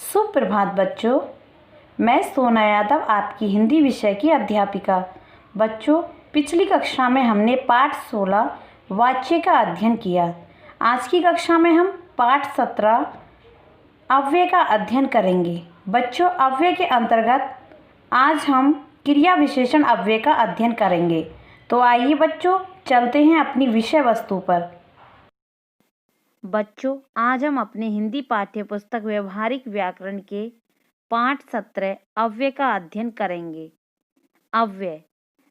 सुप्रभात बच्चों, मैं सोना यादव आपकी हिंदी विषय की अध्यापिका। बच्चों, पिछली कक्षा में हमने पाठ 16 वाच्य का अध्ययन किया। आज की कक्षा में हम पाठ 17 अव्यय का अध्ययन करेंगे। बच्चों, अव्यय के अंतर्गत आज हम क्रिया विशेषण अव्यय का अध्ययन करेंगे। तो आइए बच्चों, चलते हैं अपनी विषय वस्तु पर। बच्चों, आज हम अपने हिंदी पाठ्य पुस्तक व्यवहारिक व्याकरण के पाठ 17 अव्यय का अध्ययन करेंगे। अव्यय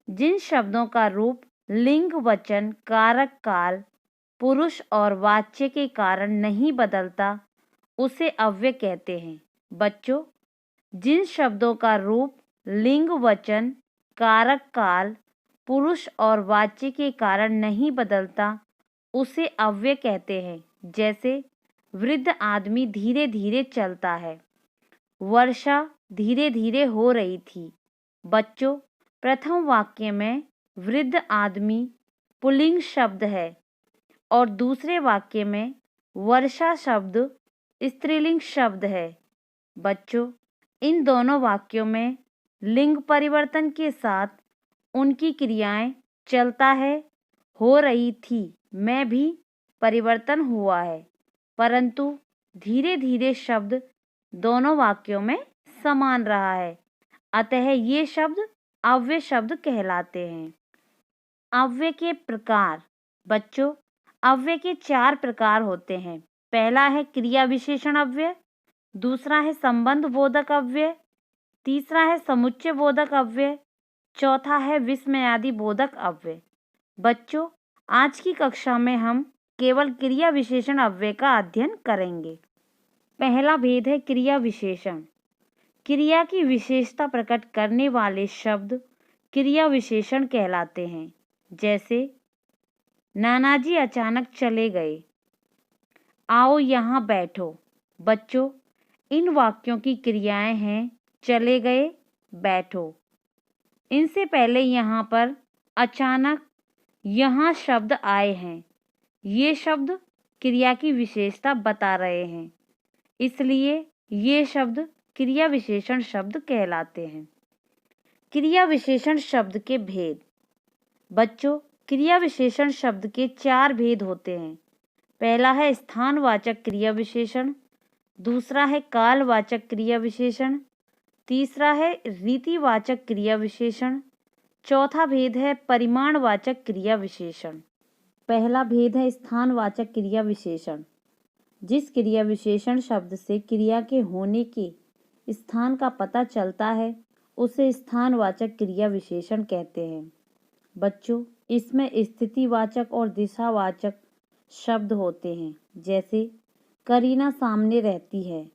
जिन शब्दों का रूप लिंग, वचन, कारक, काल, पुरुष और वाच्य के कारण नहीं बदलता उसे अव्यय कहते हैं। बच्चों, जिन शब्दों का रूप लिंग, वचन, कारक, काल, पुरुष और वाच्य के कारण नहीं बदलता उसे अव्यय कहते हैं। जैसे वृद्ध आदमी धीरे धीरे चलता है, वर्षा धीरे धीरे हो रही थी। बच्चों, प्रथम वाक्य में वृद्ध आदमी पुल्लिंग शब्द है और दूसरे वाक्य में वर्षा शब्द स्त्रीलिंग शब्द है। बच्चों, इन दोनों वाक्यों में लिंग परिवर्तन के साथ उनकी क्रियाएं चलता है, हो रही थी, में भी परिवर्तन हुआ है, परंतु धीरे धीरे शब्द दोनों वाक्यों में समान रहा है, अतः ये शब्द अव्यय शब्द कहलाते हैं। अव्यय के प्रकार। बच्चों, अव्यय के 4 प्रकार होते हैं। पहला है क्रिया विशेषण अव्यय, दूसरा है संबंध बोधक अव्यय, तीसरा है समुच्चय बोधक अव्यय, चौथा है विस्मयादि बोधक अव्यय। बच्चों, आज की कक्षा में हम केवल क्रिया विशेषण अव्यय का अध्ययन करेंगे। पहला भेद है क्रिया विशेषण। क्रिया की विशेषता प्रकट करने वाले शब्द क्रिया विशेषण कहलाते हैं। जैसे नानाजी अचानक चले गए, आओ यहाँ बैठो। बच्चों, इन वाक्यों की क्रियाएं हैं चले गए, बैठो। इनसे पहले यहाँ पर अचानक यहाँ शब्द आए हैं। ये शब्द क्रिया की विशेषता बता रहे हैं, इसलिए ये शब्द क्रिया विशेषण शब्द कहलाते हैं। क्रिया विशेषण शब्द के भेद। बच्चों, क्रिया विशेषण शब्द के 4 भेद होते हैं। पहला है स्थानवाचक क्रिया विशेषण, दूसरा है कालवाचक क्रिया विशेषण, तीसरा है रीतिवाचक क्रिया विशेषण, चौथा भेद है परिमाणवाचक क्रिया विशेषण। पहला भेद है स्थानवाचक क्रिया विशेषण। जिस क्रिया विशेषण शब्द से क्रिया के होने के स्थान का पता चलता है उसे स्थानवाचक क्रिया विशेषण कहते हैं। बच्चों, इसमें स्थितिवाचक और दिशावाचक शब्द होते हैं। जैसे करीना सामने रहती है,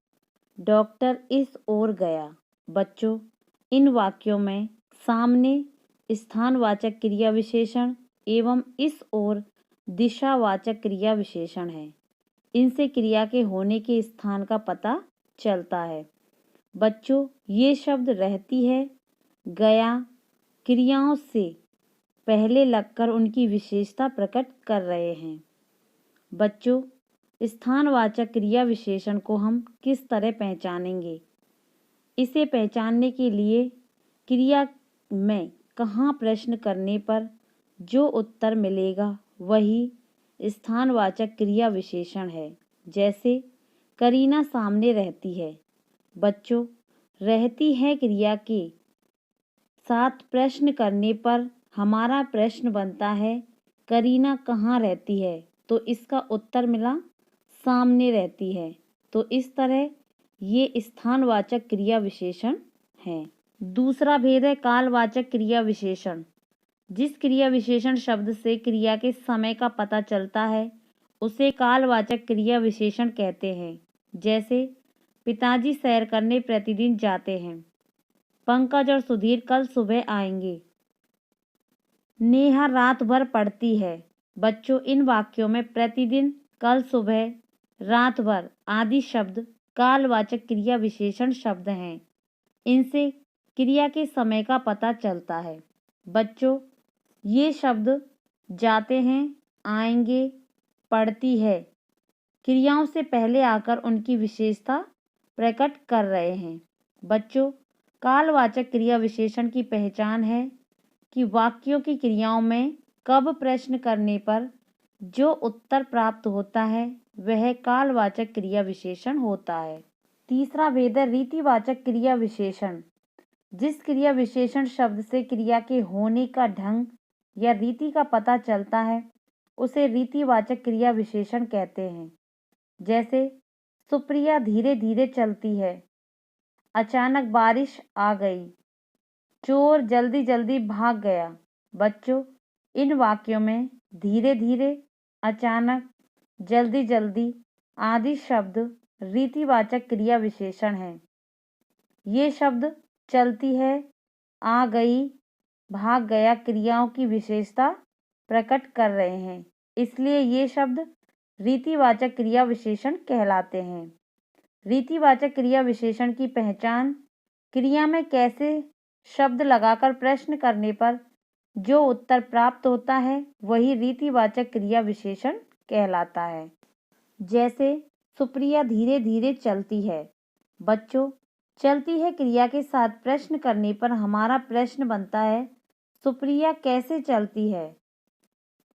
डॉक्टर इस ओर गया। बच्चों, इन वाक्यों में सामने स्थानवाचक क्रिया विशेषण एवं इस ओर दिशावाचक क्रिया विशेषण है। इनसे क्रिया के होने के स्थान का पता चलता है। बच्चों, ये शब्द रहती है, गया क्रियाओं से पहले लगकर उनकी विशेषता प्रकट कर रहे हैं। बच्चों, स्थानवाचक क्रिया विशेषण को हम किस तरह पहचानेंगे? इसे पहचानने के लिए क्रिया में कहाँ प्रश्न करने पर जो उत्तर मिलेगा वही स्थानवाचक क्रिया विशेषण है। जैसे करीना सामने रहती है। बच्चों, रहती है क्रिया के साथ प्रश्न करने पर हमारा प्रश्न बनता है करीना कहाँ रहती है, तो इसका उत्तर मिला सामने रहती है। तो इस तरह ये स्थानवाचक क्रिया विशेषण है। दूसरा भेद है कालवाचक क्रिया विशेषण। जिस क्रिया विशेषण शब्द से क्रिया के समय का पता चलता है उसे कालवाचक क्रिया विशेषण कहते हैं। जैसे पिताजी सैर करने प्रतिदिन जाते हैं, पंकज और सुधीर कल सुबह आएंगे, नेहा रात भर पढ़ती है। बच्चों, इन वाक्यों में प्रतिदिन, कल सुबह, रात भर आदि शब्द कालवाचक क्रिया विशेषण शब्द हैं। इनसे क्रिया के समय का पता चलता है। बच्चों, ये शब्द जाते हैं, आएंगे, पढ़ती है क्रियाओं से पहले आकर उनकी विशेषता प्रकट कर रहे हैं। बच्चों, कालवाचक क्रिया विशेषण की पहचान है कि वाक्यों की क्रियाओं में कब प्रश्न करने पर जो उत्तर प्राप्त होता है वह कालवाचक क्रिया विशेषण होता है। तीसरा भेद है रीतिवाचक क्रिया विशेषण। जिस क्रिया विशेषण शब्द से क्रिया के होने का ढंग या रीति का पता चलता है उसे रीतिवाचक क्रिया विशेषण कहते हैं। जैसे सुप्रिया धीरे धीरे चलती है, अचानक बारिश आ गई, चोर जल्दी जल्दी भाग गया। बच्चों, इन वाक्यों में धीरे धीरे, अचानक, जल्दी जल्दी आदि शब्द रीतिवाचक क्रिया विशेषण हैं। ये शब्द चलती है, आ गई, भाग गया क्रियाओं की विशेषता प्रकट कर रहे हैं, इसलिए ये शब्द रीतिवाचक क्रिया विशेषण कहलाते हैं। रीतिवाचक क्रिया विशेषण की पहचान क्रिया में कैसे शब्द लगाकर प्रश्न करने पर जो उत्तर प्राप्त होता है वही रीतिवाचक क्रिया विशेषण कहलाता है। जैसे सुप्रिया धीरे धीरे चलती है। बच्चों, चलती है क्रिया के साथ प्रश्न करने पर हमारा प्रश्न बनता है सुप्रिया कैसे चलती है।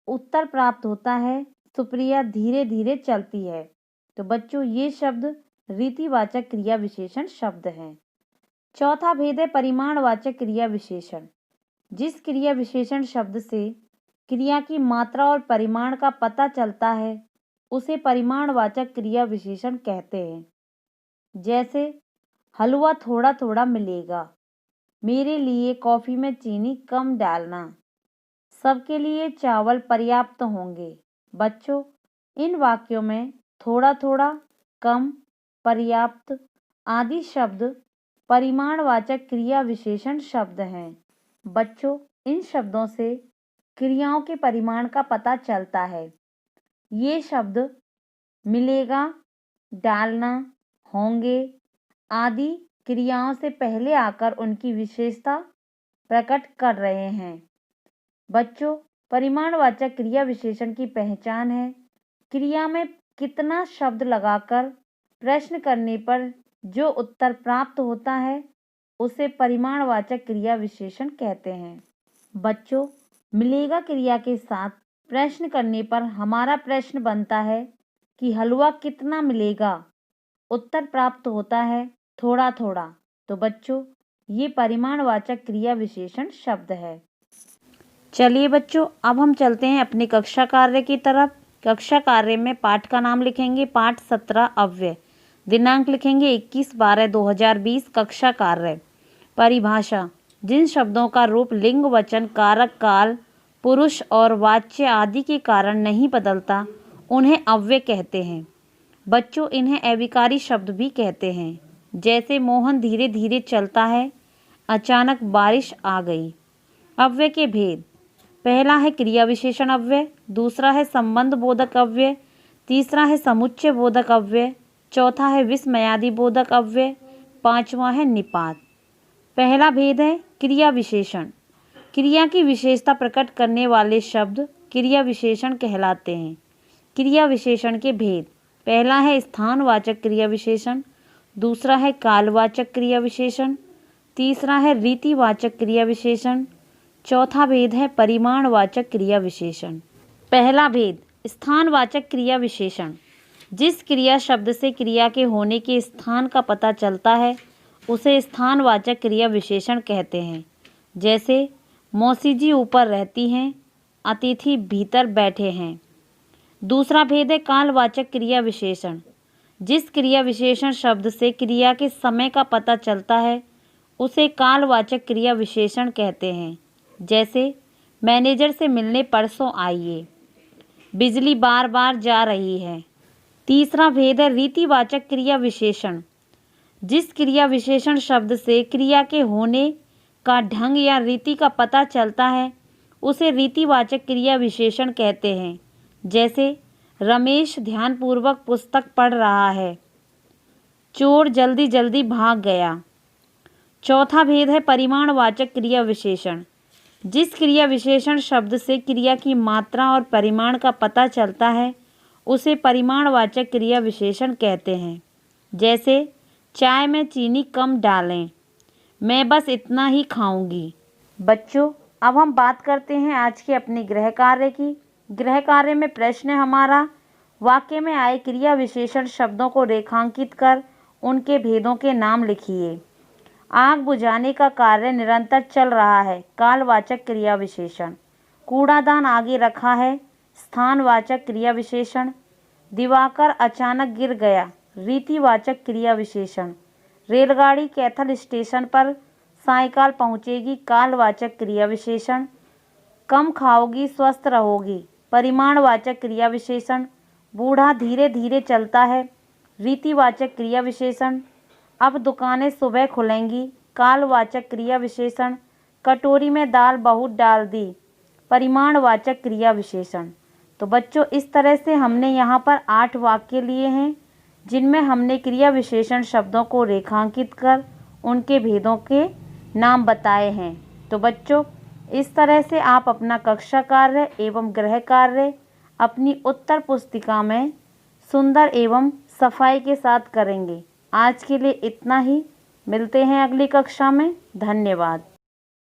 उत्तर प्राप्त होता है सुप्रिया धीरे धीरे चलती है। तो बच्चों, ये शब्द रीतिवाचक क्रिया विशेषण शब्द हैं। चौथा भेद है परिमाणवाचक क्रिया विशेषण। जिस क्रिया विशेषण शब्द से क्रिया की मात्रा और परिमाण का पता चलता है उसे परिमाणवाचक क्रिया विशेषण कहते हैं। जैसे हलवा थोड़ा थोड़ा मिलेगा, मेरे लिए कॉफी में चीनी कम डालना, सबके लिए चावल पर्याप्त होंगे। बच्चों, इन वाक्यों में थोड़ा थोड़ा, कम, पर्याप्त आदि शब्द परिमाणवाचक क्रिया विशेषण शब्द हैं। बच्चों, इन शब्दों से क्रियाओं के परिमाण का पता चलता है। ये शब्द मिलेगा, डालना, होंगे आदि क्रियाओं से पहले आकर उनकी विशेषता प्रकट कर रहे हैं। बच्चों, परिमाणवाचक क्रिया विशेषण की पहचान है क्रिया में कितना शब्द लगाकर प्रश्न करने पर जो उत्तर प्राप्त होता है उसे परिमाणवाचक क्रिया विशेषण कहते हैं। बच्चों, मिलेगा क्रिया के साथ प्रश्न करने पर हमारा प्रश्न बनता है कि हलवा कितना मिलेगा। उत्तर प्राप्त होता है थोड़ा थोड़ा। तो बच्चों, ये परिमाणवाचक क्रिया विशेषण शब्द है। चलिए बच्चों, अब हम चलते हैं अपने कक्षा कार्य की तरफ। कक्षा कार्य में पाठ का नाम लिखेंगे पाठ 17 अव्यय। दिनांक लिखेंगे 21/12/2020। कक्षा कार्य। परिभाषा। जिन शब्दों का रूप लिंग, वचन, कारक, काल, पुरुष और वाच्य आदि के कारण नहीं बदलता उन्हें अव्यय कहते हैं। बच्चों, इन्हें अविकारी शब्द भी कहते हैं। जैसे मोहन धीरे धीरे चलता है, अचानक बारिश आ गई। अव्यय के भेद। पहला है क्रिया विशेषण अव्यय, दूसरा है संबंध बोधक अव्यय, तीसरा है समुच्चय बोधक अव्यय, चौथा है विस्मयादि बोधक अव्यय, पांचवा है निपात। पहला भेद है क्रिया विशेषण। क्रिया की विशेषता प्रकट करने वाले शब्द क्रिया विशेषण कहलाते हैं। क्रिया विशेषण के भेद। पहला है स्थानवाचक क्रिया विशेषण, दूसरा है कालवाचक क्रिया विशेषण, तीसरा है रीतिवाचक क्रिया विशेषण, चौथा भेद है परिमाणवाचक क्रिया विशेषण। पहला भेद स्थानवाचक क्रिया विशेषण। जिस क्रिया शब्द से क्रिया के होने के स्थान का पता चलता है उसे स्थानवाचक क्रिया विशेषण कहते हैं। जैसे मौसी जी ऊपर रहती हैं, अतिथि भीतर बैठे हैं। दूसरा भेद है कालवाचक क्रिया विशेषण। जिस क्रिया विशेषण शब्द से क्रिया के समय का पता चलता है उसे कालवाचक क्रिया विशेषण कहते हैं। जैसे मैनेजर से मिलने परसों आइए, बिजली बार बार जा रही है। तीसरा भेद है रीतिवाचक क्रिया विशेषण। जिस क्रिया विशेषण शब्द से क्रिया के होने का ढंग या रीति का पता चलता है उसे रीतिवाचक क्रिया विशेषण कहते हैं। जैसे रमेश ध्यानपूर्वक पुस्तक पढ़ रहा है, चोर जल्दी जल्दी भाग गया। चौथा भेद है परिमाणवाचक क्रिया विशेषण। जिस क्रिया विशेषण शब्द से क्रिया की मात्रा और परिमाण का पता चलता है उसे परिमाणवाचक क्रिया विशेषण कहते हैं। जैसे चाय में चीनी कम डालें। मैं बस इतना ही खाऊंगी। बच्चों, अब हम बात करते हैं आज के अपने गृह कार्य की। गृह कार्य में प्रश्न है हमारा, वाक्य में आए क्रिया विशेषण शब्दों को रेखांकित कर उनके भेदों के नाम लिखिए। आग बुझाने का कार्य निरंतर चल रहा है, कालवाचक क्रिया विशेषण। कूड़ादान आगे रखा है, स्थानवाचक क्रिया विशेषण। दिवाकर अचानक गिर गया, रीतिवाचक क्रिया विशेषण। रेलगाड़ी कैथल स्टेशन पर सायकाल पहुंचेगी, कालवाचक क्रिया विशेषण। कम खाओगी स्वस्थ रहोगी, परिमाणवाचक क्रिया विशेषण। बूढ़ा धीरे धीरे चलता है, रीतिवाचक क्रिया विशेषण। अब दुकानें सुबह खुलेंगी, कालवाचक क्रिया विशेषण। कटोरी में दाल बहुत डाल दी, परिमाणवाचक क्रिया विशेषण। तो बच्चों, इस तरह से हमने यहाँ पर 8 वाक्य लिए हैं जिनमें हमने क्रिया विशेषण शब्दों को रेखांकित कर उनके भेदों के नाम बताए हैं। तो बच्चों, इस तरह से आप अपना कक्षा कार्य एवं गृह कार्य अपनी उत्तर पुस्तिका में सुंदर एवं सफाई के साथ करेंगे। आज के लिए इतना ही, मिलते हैं अगली कक्षा में। धन्यवाद।